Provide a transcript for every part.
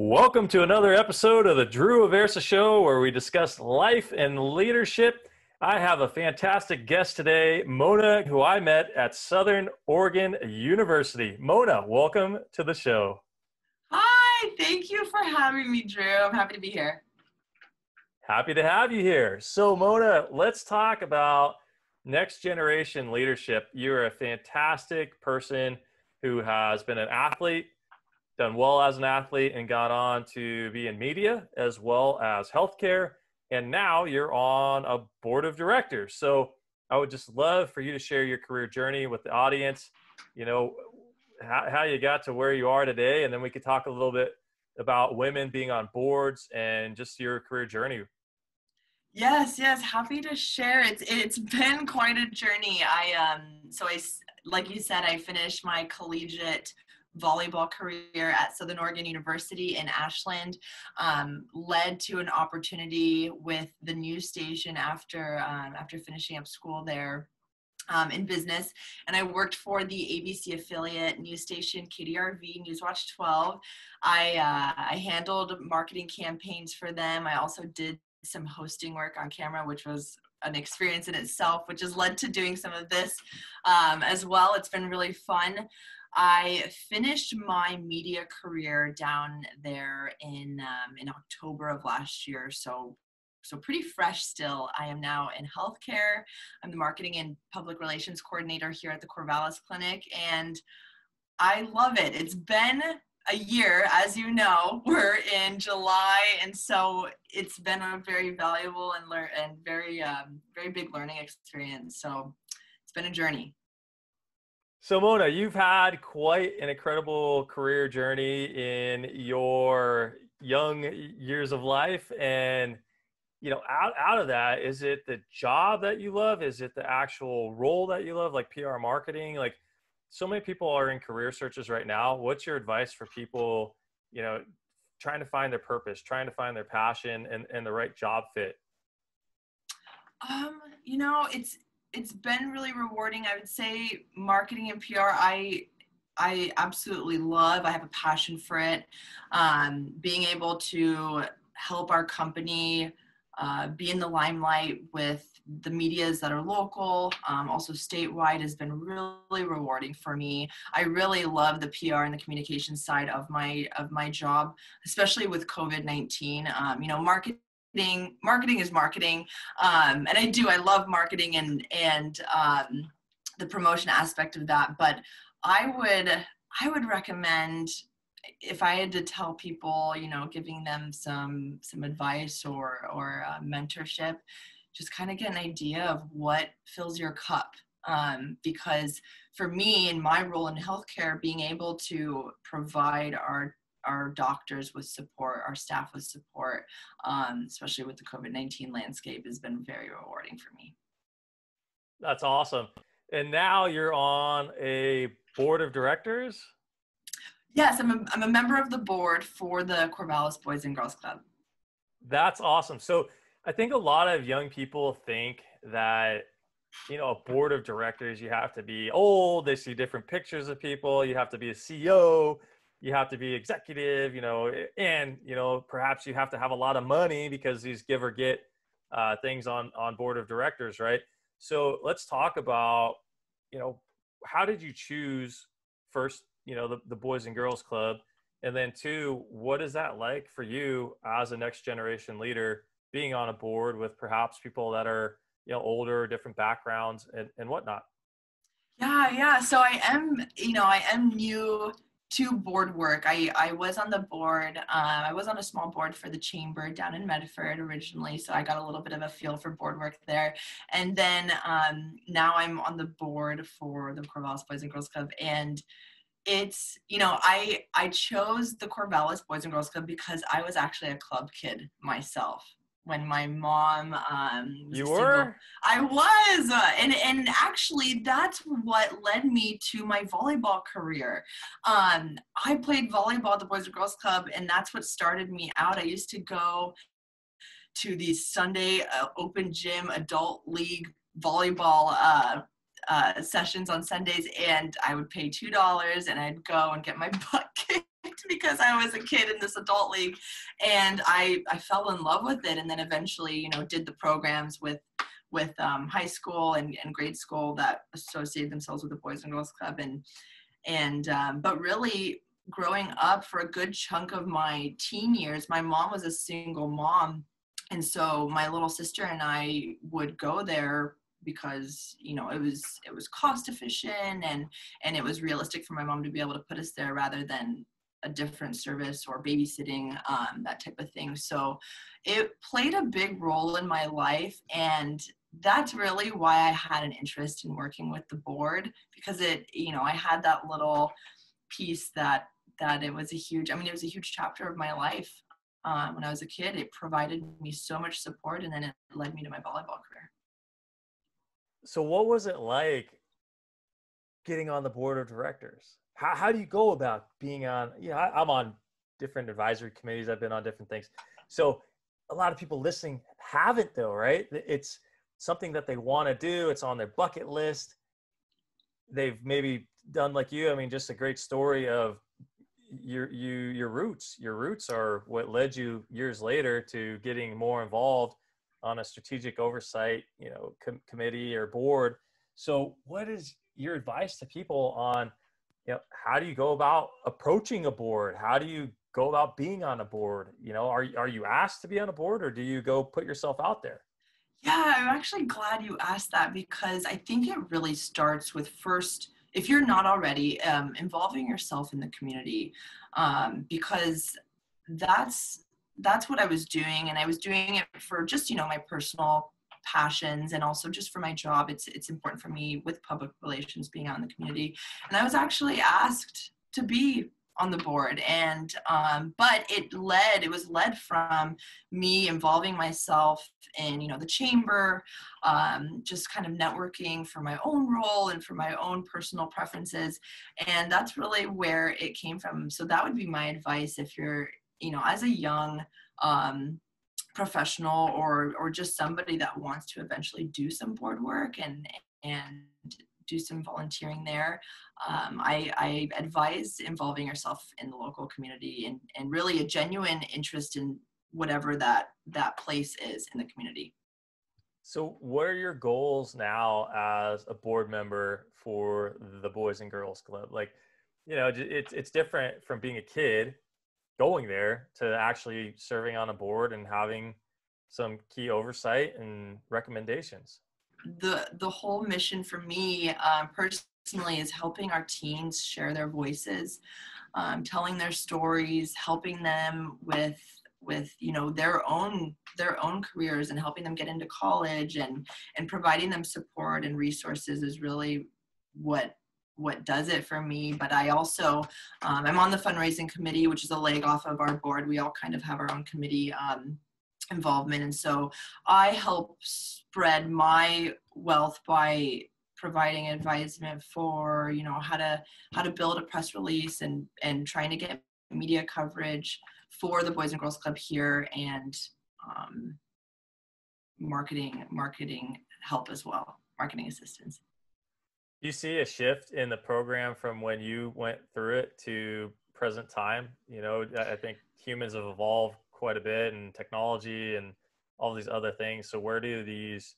Welcome to another episode of the Drew Aversa Show, where we discuss life and leadership. I have a fantastic guest today, Mona, who I met at Southern Oregon University. Mona, welcome to the show. Hi, thank you for having me, Drew. I'm happy to be here. Happy to have you here. So, Mona, let's talk about next generation leadership. You're a fantastic person who has been an athlete, done well as an athlete, and got on to be in media as well as healthcare. And now you're on a board of directors. So I would just love for you to share your career journey with the audience, how you got to where you are today. And then we could talk a little bit about women being on boards and just your career journey. Yes, happy to share. It's been quite a journey. Like you said, I finished my collegiate volleyball career at Southern Oregon University in Ashland, led to an opportunity with the news station after finishing up school there in business. And I worked for the ABC affiliate news station KDRV, Newswatch 12. I handled marketing campaigns for them. I also did some hosting work on camera, which was an experience in itself, which has led to doing some of this as well. It's been really fun. I finished my media career down there in October of last year, so pretty fresh still. I am now in healthcare. I'm the marketing and public relations coordinator here at the Corvallis Clinic, and I love it. It's been a year, as you know. We're in July, and so it's been a very valuable and very big learning experience. So it's been a journey. So Mona, you've had quite an incredible career journey in your young years of life. And, out of that, is it the job that you love? Is it the actual role that you love, like PR marketing? Like, so many people are in career searches right now. What's your advice for people, trying to find their purpose, trying to find their passion and the right job fit? It's been really rewarding. I would say marketing and PR, I absolutely love. I have a passion for it. Being able to help our company be in the limelight with the medias that are local, also statewide, has been really rewarding for me. I really love the PR and the communication side of my job, especially with COVID-19. Marketing is marketing. And I love marketing and the promotion aspect of that. But I would recommend, if I had to tell people, giving them some advice or mentorship, just kind of get an idea of what fills your cup. Because for me, in my role in healthcare, being able to provide our doctors with support, our staff with support, especially with the COVID-19 landscape, has been very rewarding for me. That's awesome. And now you're on a board of directors? Yes, I'm a member of the board for the Corvallis Boys and Girls Club. That's awesome. So I think a lot of young people think that, a board of directors, you have to be old, they see different pictures of people, you have to be a CEO, you have to be executive, and, perhaps you have to have a lot of money because these give or get things on board of directors, right? So let's talk about, how did you choose first, the Boys and Girls Club? And then two, what is that like for you as a next generation leader, being on a board with perhaps people that are, older, different backgrounds and whatnot? Yeah. So I am new to board work. I was on the board. I was on a small board for the chamber down in Medford originally, so I got a little bit of a feel for board work there. And then now I'm on the board for the Corvallis Boys and Girls Club, and it's, I chose the Corvallis Boys and Girls Club because I was actually a club kid myself. When my mom was You a single, were? I was, and actually that's what led me to my volleyball career. I played volleyball at the Boys and Girls Club, and that's what started me out. I used to go to these Sunday open gym adult league volleyball sessions on Sundays, and I would pay $2 and I'd go and get my butt kicked because I was a kid in this adult league, and I fell in love with it, and then eventually, you know, did the programs with high school and grade school that associated themselves with the Boys and Girls Club, but really growing up for a good chunk of my teen years, my mom was a single mom, and so my little sister and I would go there because, you know, it was cost efficient, and it was realistic for my mom to be able to put us there rather than a different service or babysitting, that type of thing. So it played a big role in my life, and that's really why I had an interest in working with the board, because it, you know, I had that little piece that it was a huge chapter of my life. When I was a kid, it provided me so much support, and then it led me to my volleyball career. So what was it like getting on the board of directors? How do you go about being on, you know, I'm on different advisory committees. I've been on different things. So a lot of people listening haven't though, right? It's something that they want to do. It's on their bucket list. They've maybe done like you. I mean, just a great story of your roots. Your roots are what led you years later to getting more involved on a strategic oversight, you know, committee or board. So what is your advice to people on, you know, how do you go about approaching a board? How do you go about being on a board? You know, are you asked to be on a board, or do you go put yourself out there? Yeah, I'm actually glad you asked that, because I think it really starts with first, if you're not already, involving yourself in the community, because that's what I was doing, and I was doing it for just, you know, my personal passions, and also just for my job. It's important for me with public relations, being out in the community, and I was actually asked to be on the board, and but it was led from me involving myself in, you know, the chamber, just kind of networking for my own role and for my own personal preferences, and that's really where it came from. So that would be my advice if you're, you know, as a young professional, or just somebody that wants to eventually do some board work and do some volunteering there. I advise involving yourself in the local community, and really a genuine interest in whatever that place is in the community. So what are your goals now as a board member for the Boys and Girls Club? Like, you know, it's different from being a kid going there to actually serving on a board and having some key oversight and recommendations. The whole mission for me, personally, is helping our teens share their voices, telling their stories, helping them with you know, their own careers, and helping them get into college, and providing them support and resources is really what does it for me. But I also, I'm on the fundraising committee, which is a leg off of our board. We all kind of have our own committee involvement, and so I help spread my wealth by providing advisement for, you know, how to build a press release, and trying to get media coverage for the Boys and Girls Club here, and marketing help as well, marketing assistance. Do you see a shift in the program from when you went through it to present time? You know, I think humans have evolved quite a bit, and technology and all these other things. So where do these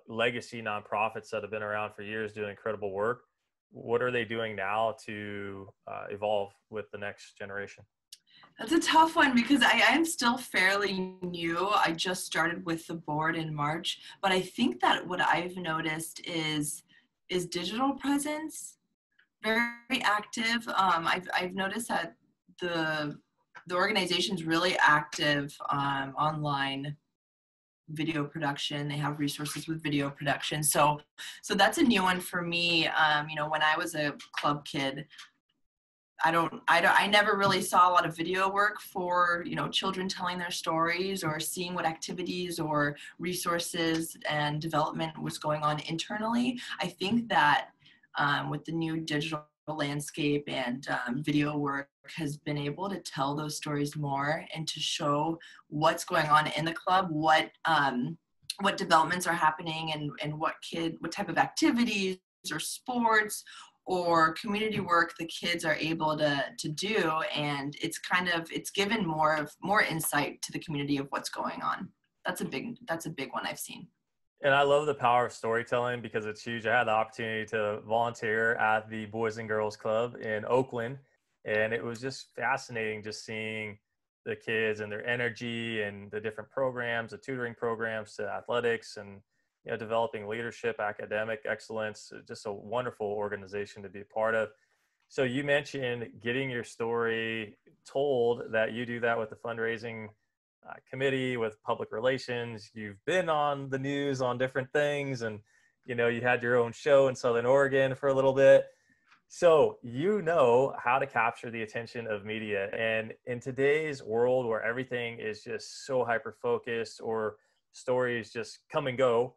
legacy nonprofits that have been around for years doing incredible work, what are they doing now to evolve with the next generation? That's a tough one, because I am still fairly new. I just started with the board in March, but I think that what I've noticed is digital presence very active. I've noticed that the organization's really active online video production. They have resources with video production. So that's a new one for me. You know, when I was a club kid, I never really saw a lot of video work for, you know, children telling their stories, or seeing what activities or resources and development was going on internally. I think that with the new digital landscape, and video work has been able to tell those stories more, and to show what's going on in the club, what developments are happening, and what type of activities or sports or community work the kids are able to do, and it's given more insight to the community of what's going on. That's a big one I've seen. And I love the power of storytelling because it's huge. I had the opportunity to volunteer at the Boys and Girls Club in Oakland, and it was just fascinating just seeing the kids and their energy and the different programs, the tutoring programs to athletics, and developing leadership, academic excellence. Just a wonderful organization to be a part of. So you mentioned getting your story told, that you do that with the fundraising committee, with public relations. You've been on the news on different things, and you had your own show in Southern Oregon for a little bit. So you know how to capture the attention of media. And in today's world where everything is just so hyper-focused, or stories just come and go,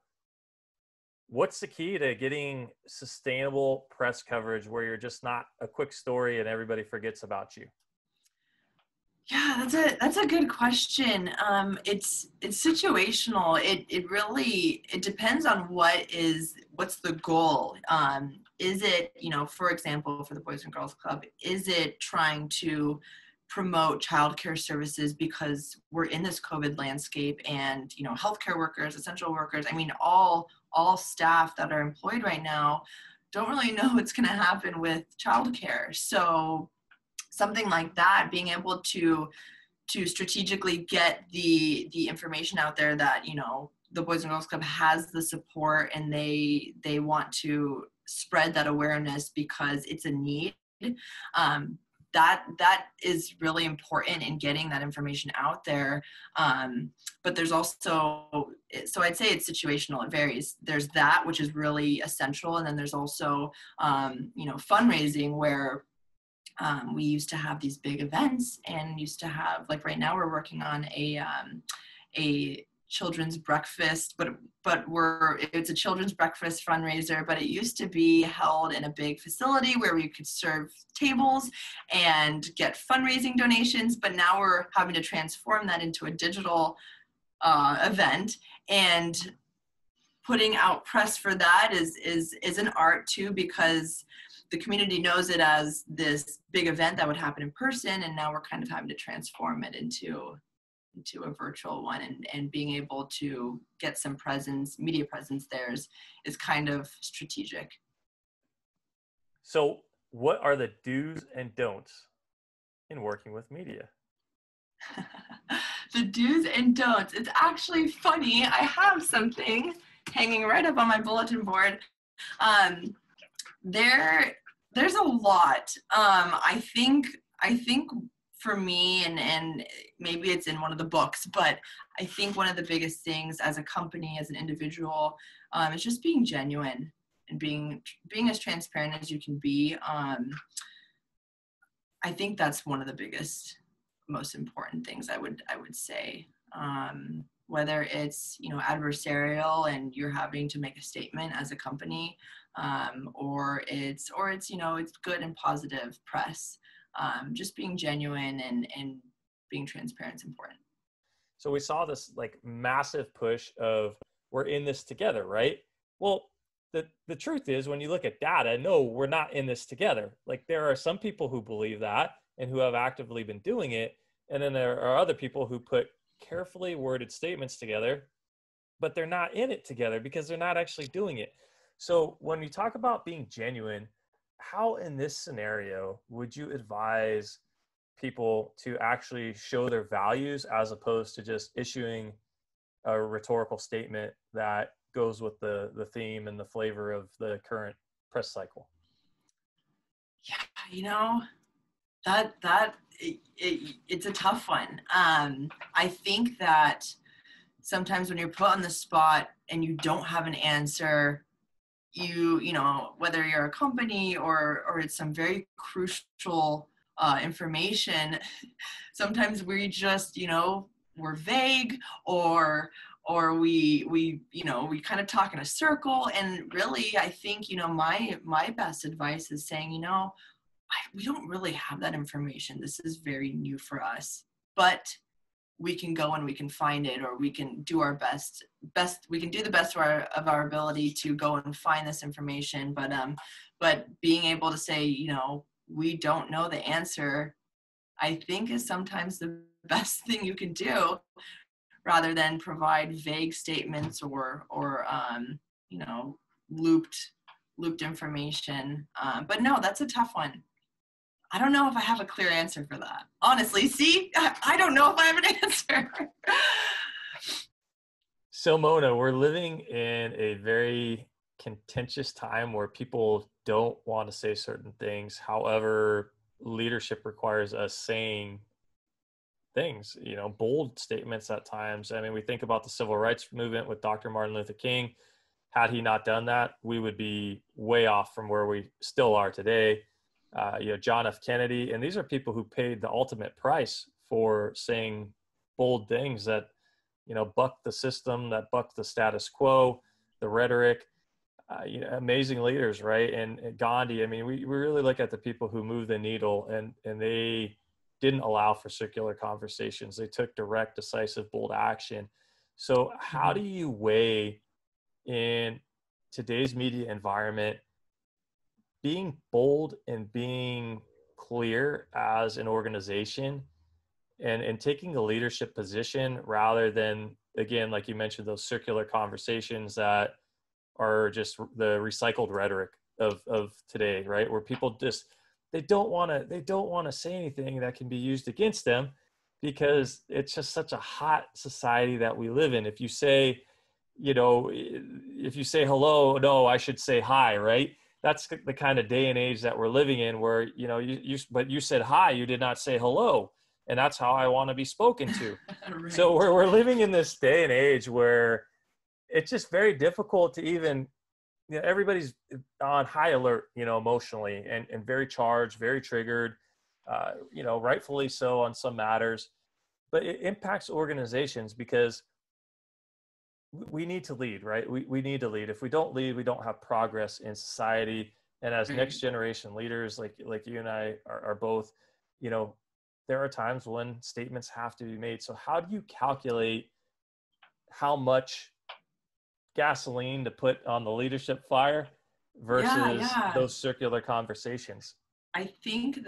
what's the key to getting sustainable press coverage where you're just not a quick story and everybody forgets about you? Yeah, that's a good question. It's situational. It really depends on what's the goal. Is it, for example, for the Boys and Girls Club, is it trying to promote childcare services because we're in this COVID landscape, and healthcare workers, essential workers, I mean all staff that are employed right now don't really know what's going to happen with childcare. So something like that, being able to strategically get the information out there that the Boys and Girls Club has the support, and they want to spread that awareness because it's a need. That is really important in getting that information out there. But there's also, so I'd say it's situational. It varies. There's that, which is really essential, and then there's also fundraising, where we used to have these big events, and used to have, like right now we're working on a children's breakfast, but it's a children's breakfast fundraiser, but it used to be held in a big facility where we could serve tables and get fundraising donations. But now we're having to transform that into a digital event, and putting out press for that is an art too, because the community knows it as this big event that would happen in person, and now we're kind of having to transform it into a virtual one, and being able to get some media presence there is kind of strategic. So what are the do's and don'ts in working with media? The do's and don'ts. It's actually funny. I have something hanging right up on my bulletin board. There's a lot. I think for me, and maybe it's in one of the books, but I think one of the biggest things as a company, as an individual, is just being genuine and being as transparent as you can be. I think that's one of the biggest, most important things I would say. Whether it's adversarial and you're having to make a statement as a company, or it's good and positive press. Just being genuine and being transparent is important. So we saw this like massive push of, we're in this together, right? Well, the truth is, when you look at data, no, we're not in this together. Like, there are some people who believe that and who have actively been doing it. And then there are other people who put carefully worded statements together, but they're not in it together because they're not actually doing it. So when you talk about being genuine, how in this scenario would you advise people to actually show their values, as opposed to just issuing a rhetorical statement that goes with the theme and the flavor of the current press cycle? Yeah, it's a tough one. I think that sometimes when you're put on the spot and you don't have an answer, whether you're a company or it's some very crucial information, sometimes we just, we're vague, or we kind of talk in a circle. And really, I think, my best advice is saying, we don't really have that information. This is very new for us, but we can go and we can find it, or we can do our best, we can do the best of our ability to go and find this information. But being able to say, you know, we don't know the answer, I think is sometimes the best thing you can do, rather than provide vague statements or you know, looped information. But no, that's a tough one. I don't know if I have a clear answer for that. Honestly, see, I don't know if I have an answer. So Mona, we're living in a very contentious time where people don't want to say certain things. However, leadership requires us saying things, you know, bold statements at times. I mean, we think about the civil rights movement with Dr. Martin Luther King. Had he not done that, we would be way off from where we still are today. You know, John F. Kennedy, and these are people who paid the ultimate price for saying bold things that, you know, buck the system, that buck the status quo, the rhetoric. You know, amazing leaders, right? And Gandhi. I mean, we really look at the people who move the needle, and they didn't allow for circular conversations. They took direct, decisive, bold action. So, how do you weigh in today's media environment being bold and being clear as an organization, and taking a leadership position rather than, again, like you mentioned, those circular conversations that are just the recycled rhetoric of today, right? Where people just, they don't want to say anything that can be used against them, because it's just such a hot society that we live in. If you say, you know, if you say hello, no, I should say hi, right? That's the kind of day and age that we're living in, where, you know, but you said hi, you did not say hello. And that's how I want to be spoken to. Right. So we're living in this day and age where it's just very difficult to even, you know, everybody's on high alert, you know, emotionally, and very charged, very triggered, you know, rightfully so on some matters. But it impacts organizations because we need to lead, right? We need to lead. If we don't lead, we don't have progress in society. And as next generation leaders, like you and I are both, you know, there are times when statements have to be made. So how do you calculate how much gasoline to put on the leadership fire versus those circular conversations? I think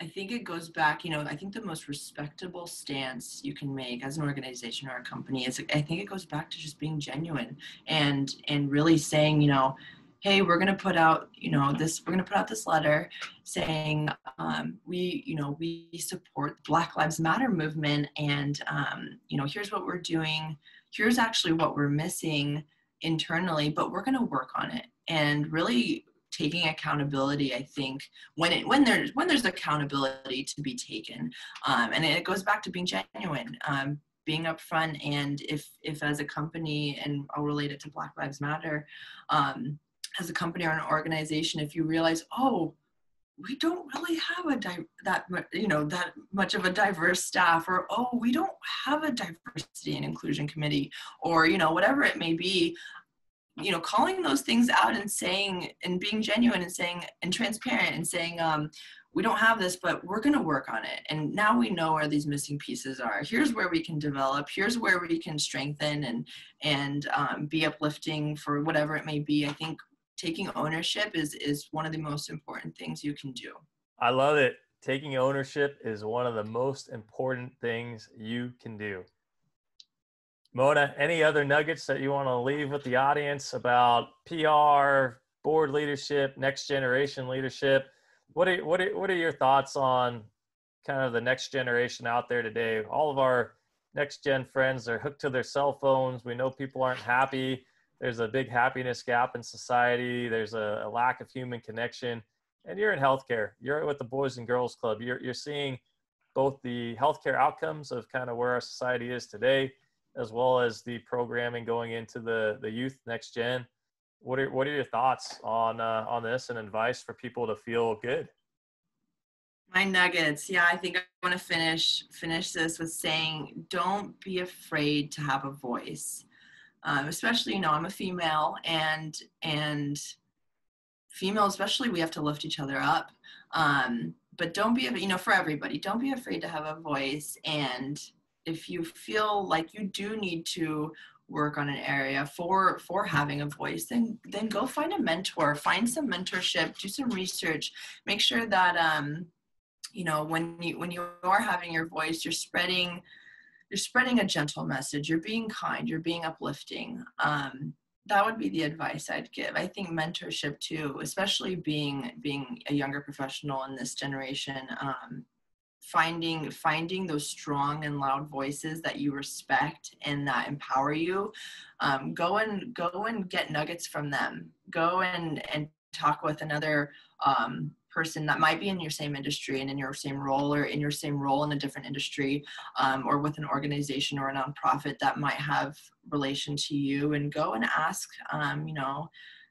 it goes back, you know, I think the most respectable stance you can make as an organization or a company is, I think it goes back to just being genuine and really saying, you know, hey, we're going to put out, you know, we're going to put out this letter saying, we support the Black Lives Matter movement, and, you know, here's what we're doing. Here's actually what we're missing internally, but we're going to work on it. And really taking accountability, I think, when there's accountability to be taken, and it goes back to being genuine, being upfront. And if as a company, and I'll relate it to Black Lives Matter, as a company or an organization, if you realize, oh, we don't really have that much of a diverse staff, or, oh, we don't have a diversity and inclusion committee, or, you know, whatever it may be, you know, calling those things out and saying, and being genuine and saying, and transparent, and saying, we don't have this, but we're going to work on it. And now we know where these missing pieces are. Here's where we can develop. Here's where we can strengthen and be uplifting for whatever it may be. I think taking ownership is one of the most important things you can do. I love it. Taking ownership is one of the most important things you can do. Mona, any other nuggets that you want to leave with the audience about PR, board leadership, next generation leadership? What are your thoughts on kind of the next generation out there today? All of our next gen friends are hooked to their cell phones. We know people aren't happy. There's a big happiness gap in society. There's a lack of human connection. And you're in healthcare. You're with the Boys and Girls Club. You're seeing both the healthcare outcomes of kind of where our society is today, as well as the programming going into the youth next gen. What are your thoughts on this, and advice for people to feel good? My nuggets. Yeah, I think I want to finish this with saying, don't be afraid to have a voice. Especially, you know, I'm a female, and female especially, we have to lift each other up. But don't be, you know, for everybody, don't be afraid to have a voice, and if you feel like you do need to work on an area for having a voice, then go find a mentor, find some mentorship, do some research, make sure that you know, when you are having your voice, you're spreading a gentle message, you're being kind, you're being uplifting. That would be the advice I'd give. I think mentorship too, especially being a younger professional in this generation, finding those strong and loud voices that you respect and that empower you. Go and get nuggets from them. Go and talk with another person that might be in your same industry and in your same role, or in your same role in a different industry, or with an organization or a nonprofit that might have relation to you, and go and ask, you know,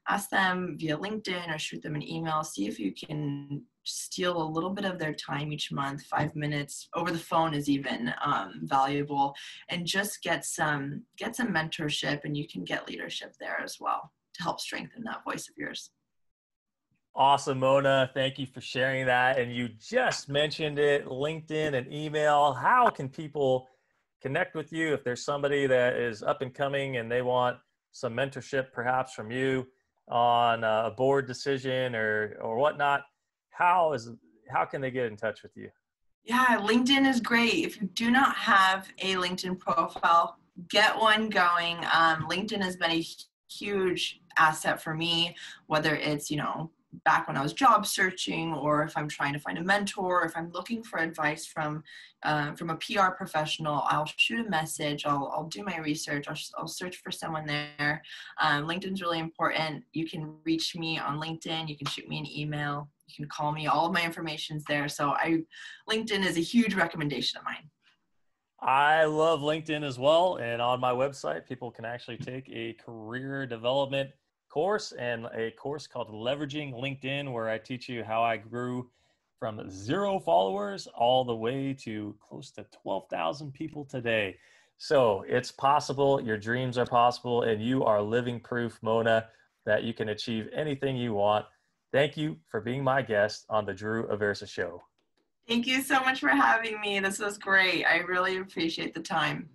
ask them via LinkedIn or shoot them an email. See if you can steal a little bit of their time each month. 5 minutes over the phone is even valuable, and just get some mentorship, and you can get leadership there as well to help strengthen that voice of yours. Awesome, Mona. Thank you for sharing that. And you just mentioned it, LinkedIn and email. How can people connect with you if there's somebody that is up and coming and they want some mentorship perhaps from you on a board decision or whatnot? How can they get in touch with you? Yeah, LinkedIn is great. If you do not have a LinkedIn profile, get one going. LinkedIn has been a huge asset for me, whether it's, you know, back when I was job searching, or if I'm trying to find a mentor, if I'm looking for advice from a PR professional, I'll shoot a message, I'll do my research, I'll search for someone there. LinkedIn's really important. You can reach me on LinkedIn, you can shoot me an email, you can call me, all of my information's there. So LinkedIn is a huge recommendation of mine. I love LinkedIn as well. And on my website, people can actually take a career development course and a course called Leveraging LinkedIn, where I teach you how I grew from 0 followers all the way to close to 12,000 people today. So it's possible, your dreams are possible, and you are living proof, Mona, that you can achieve anything you want. Thank you for being my guest on the Drew Aversa Show. Thank you so much for having me. This was great. I really appreciate the time.